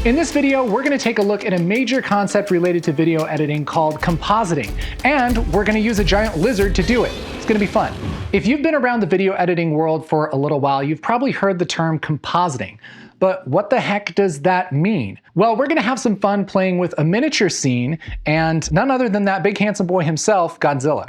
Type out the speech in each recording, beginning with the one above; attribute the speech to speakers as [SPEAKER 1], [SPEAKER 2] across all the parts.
[SPEAKER 1] In this video, we're gonna take a look at a major concept related to video editing called compositing, and we're gonna use a giant lizard to do it. It's gonna be fun. If you've been around the video editing world for a little while, you've probably heard the term compositing. But what the heck does that mean? Well, we're gonna have some fun playing with a miniature scene, and none other than that big handsome boy himself, Godzilla.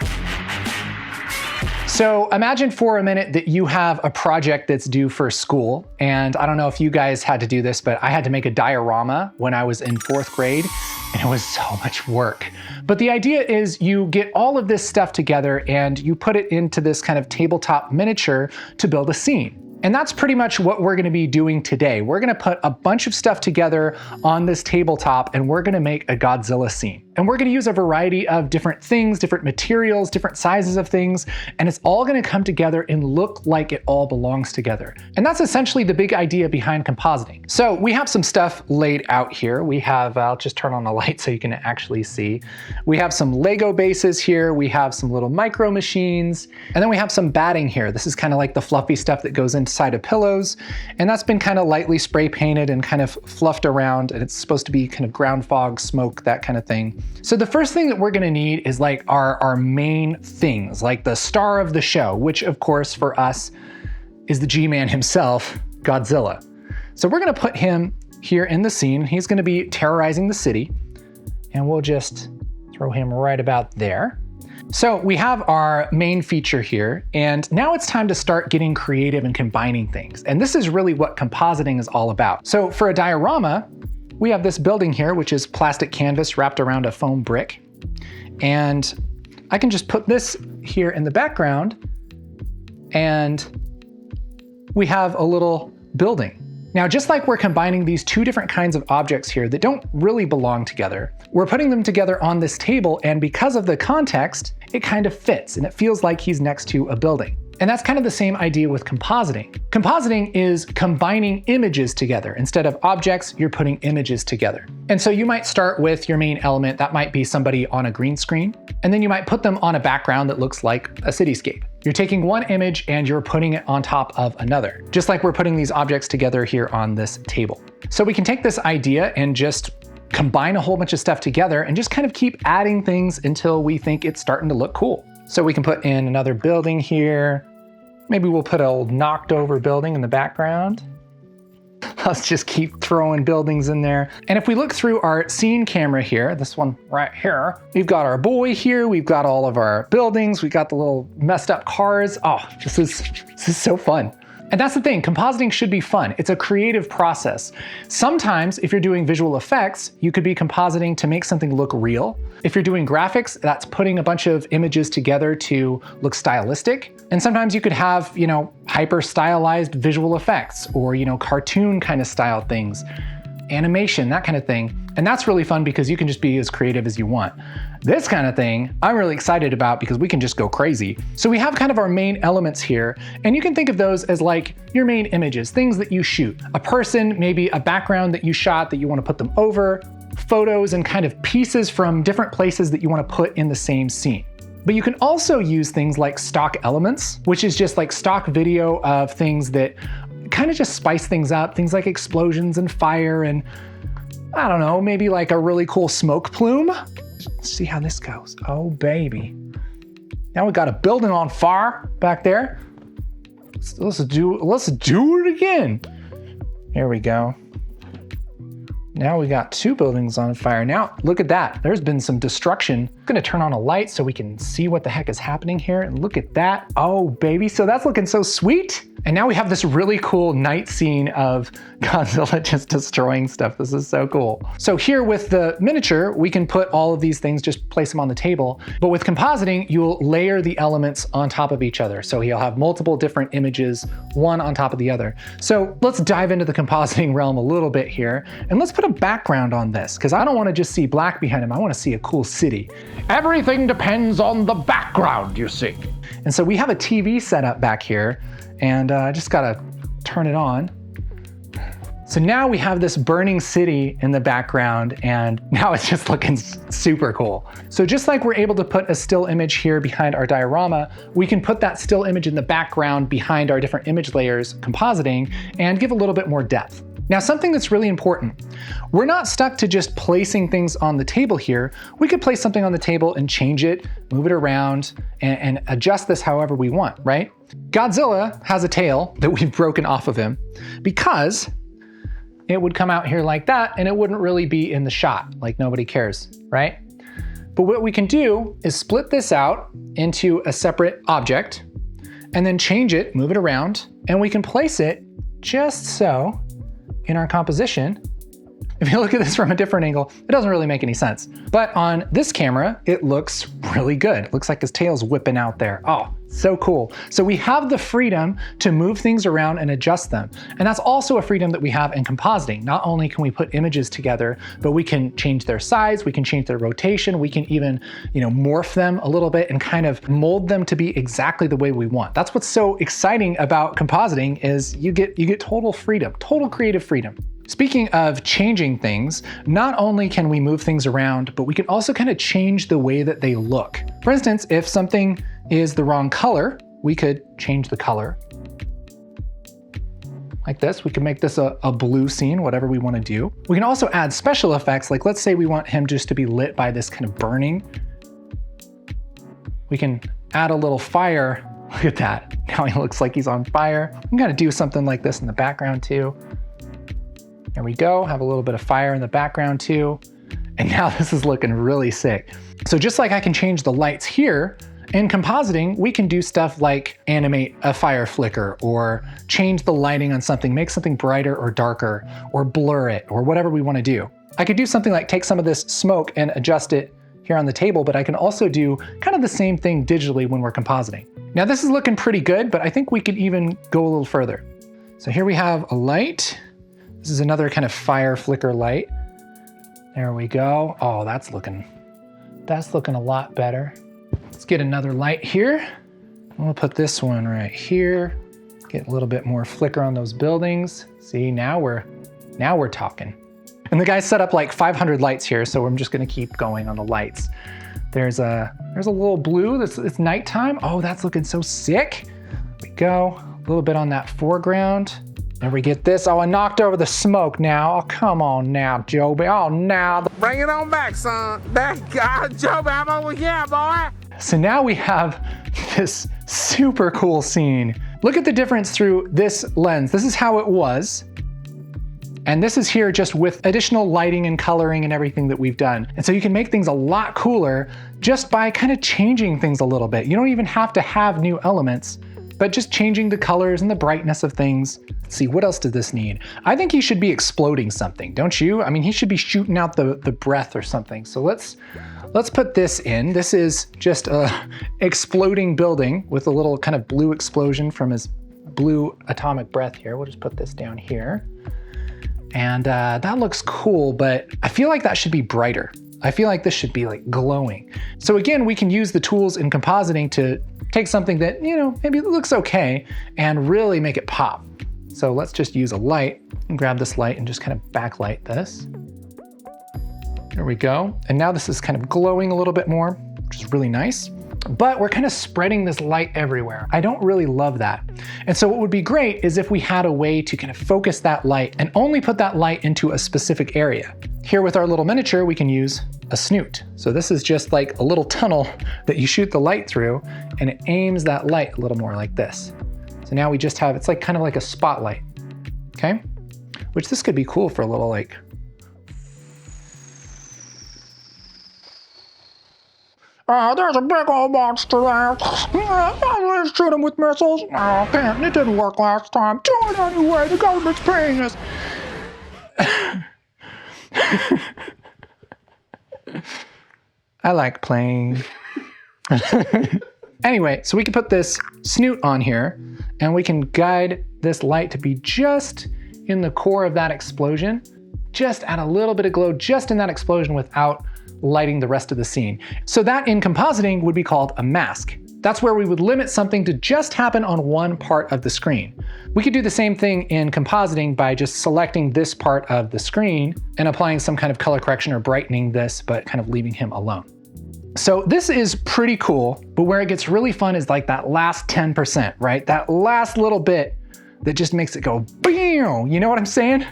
[SPEAKER 1] So imagine for a minute that you have a project that's due for school, and I don't know if you guys had to do this, but I had to make a diorama when I was in 4th grade, and it was so much work. But the idea is you get all of this stuff together and you put it into this kind of tabletop miniature to build a scene. And that's pretty much what we're gonna be doing today. We're gonna put a bunch of stuff together on this tabletop and we're gonna make a Godzilla scene. And we're gonna use a variety of different things, different materials, different sizes of things, and it's all gonna come together and look like it all belongs together. And that's essentially the big idea behind compositing. So we have some stuff laid out here. We have, I'll just turn on the light so you can actually see. We have some Lego bases here. We have some little micro machines, and then we have some batting here. This is kind of like the fluffy stuff that goes inside of pillows, and that's been kind of lightly spray painted and kind of fluffed around, and it's supposed to be kind of ground fog, smoke, that kind of thing. So the first thing that we're gonna need is like our main things, like the star of the show, which of course for us is the G-Man himself, Godzilla. So we're gonna put him here in the scene. He's gonna be terrorizing the city, and we'll just throw him right about there. So we have our main feature here, and now it's time to start getting creative and combining things. And this is really what compositing is all about. So for a diorama, we have this building here, which is plastic canvas wrapped around a foam brick. And I can just put this here in the background, and we have a little building. Now, just like we're combining these two different kinds of objects here that don't really belong together, we're putting them together on this table, and because of the context, it kind of fits, and it feels like he's next to a building. And that's kind of the same idea with compositing. Compositing is combining images together. Instead of objects, you're putting images together. And so you might start with your main element. That might be somebody on a green screen, and then you might put them on a background that looks like a cityscape. You're taking one image and you're putting it on top of another, just like we're putting these objects together here on this table. So we can take this idea and just combine a whole bunch of stuff together and just kind of keep adding things until we think it's starting to look cool. So we can put in another building here. Maybe we'll put an old knocked over building in the background. Let's just keep throwing buildings in there. And if we look through our scene camera here, this one right here, we've got our boy here, we've got all of our buildings, we've got the little messed up cars. Oh, this is so fun. And that's the thing, compositing should be fun. It's a creative process. Sometimes if you're doing visual effects, you could be compositing to make something look real. If you're doing graphics, that's putting a bunch of images together to look stylistic. And sometimes you could have, hyper stylized visual effects or, cartoon kind of style things, animation, that kind of thing. And that's really fun because you can just be as creative as you want. This kind of thing I'm really excited about because we can just go crazy. So we have kind of our main elements here, and you can think of those as like your main images, things that you shoot. A person, maybe a background that you shot that you want to put them over, photos and kind of pieces from different places that you want to put in the same scene. But you can also use things like stock elements, which is just like stock video of things that kind of just spice things up, things like explosions and fire and I don't know, maybe like a really cool smoke plume. Let's see how this goes. Oh, baby. Now we got a building on fire back there. Let's do it again. Here we go. Now we got 2 buildings on fire. Now, look at that. There's been some destruction. I'm gonna turn on a light so we can see what the heck is happening here. And look at that. Oh, baby. So that's looking so sweet. And now we have this really cool night scene of Godzilla just destroying stuff. This is so cool. So here with the miniature, we can put all of these things, just place them on the table. But with compositing, you'll layer the elements on top of each other. So you'll have multiple different images, one on top of the other. So let's dive into the compositing realm a little bit here. And let's put a background on this, because I don't want to just see black behind him. I want to see a cool city. Everything depends on the background, you see. And so we have a TV set up back here, and I just gotta turn it on. So now we have this burning city in the background, and now it's just looking super cool. So just like we're able to put a still image here behind our diorama, we can put that still image in the background behind our different image layers, compositing, and give a little bit more depth. Now, something that's really important, we're not stuck to just placing things on the table here. We could place something on the table and change it, move it around, and adjust this however we want, right? Godzilla has a tail that we've broken off of him because it would come out here like that and it wouldn't really be in the shot, like nobody cares, right? But what we can do is split this out into a separate object and then change it, move it around, and we can place it just so in our composition. If you look at this from a different angle, it doesn't really make any sense. But on this camera, it looks really good. It looks like his tail's whipping out there. Oh, so cool. So we have the freedom to move things around and adjust them. And that's also a freedom that we have in compositing. Not only can we put images together, but we can change their size, we can change their rotation, we can even, morph them a little bit and kind of mold them to be exactly the way we want. That's what's so exciting about compositing is you get total freedom, total creative freedom. Speaking of changing things, not only can we move things around, but we can also kind of change the way that they look. For instance, if something is the wrong color, we could change the color. Like this, we can make this a blue scene, whatever we want to do. We can also add special effects, like let's say we want him just to be lit by this kind of burning. We can add a little fire. Look at that, now he looks like he's on fire. I'm gonna do something like this in the background too. There we go, have a little bit of fire in the background too. And now this is looking really sick. So just like I can change the lights here, in compositing, we can do stuff like animate a fire flicker or change the lighting on something, make something brighter or darker, or blur it, or whatever we want to do. I could do something like take some of this smoke and adjust it here on the table, but I can also do kind of the same thing digitally when we're compositing. Now this is looking pretty good, but I think we could even go a little further. So here we have a light. This is another kind of fire flicker light. There we go. Oh, that's looking a lot better. Let's get another light here. We'll put this one right here. Get a little bit more flicker on those buildings. See, now we're talking. And the guy set up like 500 lights here, so I'm just gonna keep going on the lights. There's a little blue, it's nighttime. Oh, that's looking so sick. There we go, a little bit on that foreground. And we get this. Oh, I knocked over the smoke now. Oh, come on now, Joby. Oh, now.
[SPEAKER 2] Bring it on back, son. Joby, I'm over here, boy.
[SPEAKER 1] So now we have this super cool scene. Look at the difference through this lens. This is how it was. And this is here just with additional lighting and coloring and everything that we've done. And so you can make things a lot cooler just by kind of changing things a little bit. You don't even have to have new elements, but just changing the colors and the brightness of things. Let's see, what else does this need? I think he should be exploding something, don't you? I mean, he should be shooting out the breath or something. So let's put this in. This is just a exploding building with a little kind of blue explosion from his blue atomic breath here. We'll just put this down here. And that looks cool, but I feel like that should be brighter. I feel like this should be like glowing. So again, we can use the tools in compositing to take something that, maybe looks okay and really make it pop. So let's just use a light and grab this light and just kind of backlight this. There we go. And now this is kind of glowing a little bit more, which is really nice. But we're kind of spreading this light everywhere. I don't really love that. And so what would be great is if we had a way to kind of focus that light and only put that light into a specific area. Here with our little miniature, we can use a snoot. So this is just like a little tunnel that you shoot the light through and it aims that light a little more like this. So now we just have, it's like kind of like a spotlight, okay? Which this could be cool for a little like, there's a big old monster there. Let's shoot him with missiles. Oh, damn, it didn't work last time. Do it anyway, the government's paying us. I like playing. Anyway, so we can put this snoot on here and we can guide this light to be just in the core of that explosion, just add a little bit of glow just in that explosion without lighting the rest of the scene. So that in compositing would be called a mask. That's where we would limit something to just happen on one part of the screen. We could do the same thing in compositing by just selecting this part of the screen and applying some kind of color correction or brightening this, but kind of leaving him alone. So this is pretty cool, but where it gets really fun is like that last 10%, right? That last little bit that just makes it go BAM! You know what I'm saying?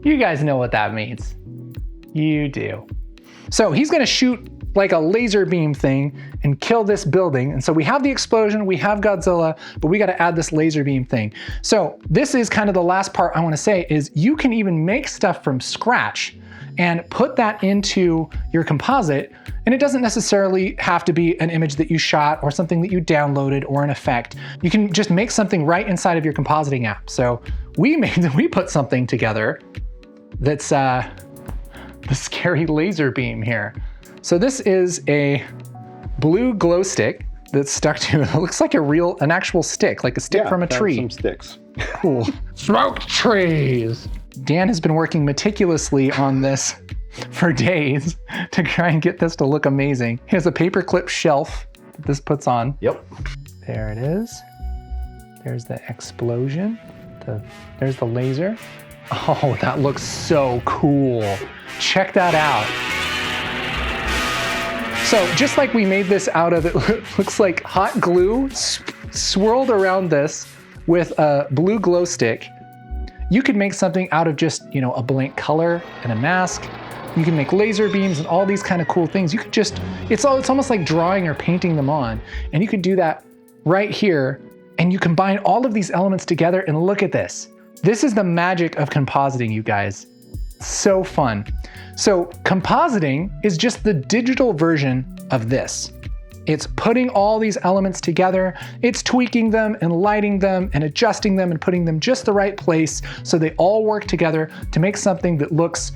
[SPEAKER 1] You guys know what that means. You do. So he's gonna shoot like a laser beam thing and kill this building. And so we have the explosion, we have Godzilla, but we gotta add this laser beam thing. So this is kind of the last part I wanna say is you can even make stuff from scratch and put that into your composite. And it doesn't necessarily have to be an image that you shot or something that you downloaded or an effect. You can just make something right inside of your compositing app. So we put something together that's the scary laser beam here. So this is a blue glow stick that's stuck to, it looks like an actual stick, like a stick from a tree.
[SPEAKER 3] Some sticks.
[SPEAKER 1] Cool.
[SPEAKER 2] Smoke trees.
[SPEAKER 1] Dan has been working meticulously on this for days to try and get this to look amazing. He has a paperclip shelf that this puts on.
[SPEAKER 3] Yep.
[SPEAKER 1] There it is. There's the explosion. There's the laser. Oh, that looks so cool. Check that out. So just like we made this out of, it looks like hot glue swirled around this with a blue glow stick. You could make something out of just, a blank color and a mask. You can make laser beams and all these kind of cool things. You could just, it's almost like drawing or painting them on. And you could do that right here. And you combine all of these elements together and look at this. This is the magic of compositing, you guys. So fun. So compositing is just the digital version of this. It's putting all these elements together, it's tweaking them and lighting them and adjusting them and putting them just the right place so they all work together to make something that looks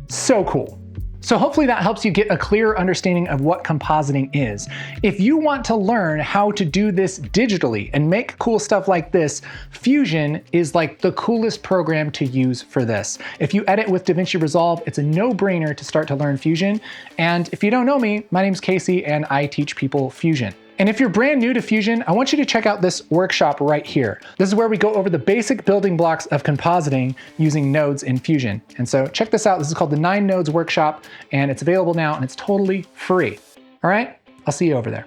[SPEAKER 1] so cool. So hopefully that helps you get a clearer understanding of what compositing is. If you want to learn how to do this digitally and make cool stuff like this, Fusion is like the coolest program to use for this. If you edit with Davinci Resolve, it's a no-brainer to start to learn Fusion. And if you don't know me, my name's Casey and I teach people Fusion. And if you're brand new to Fusion, I want you to check out this workshop right here. This is where we go over the basic building blocks of compositing using nodes in Fusion. And so check this out. This is called the 9 Nodes Workshop, and it's available now and it's totally free. All right, I'll see you over there.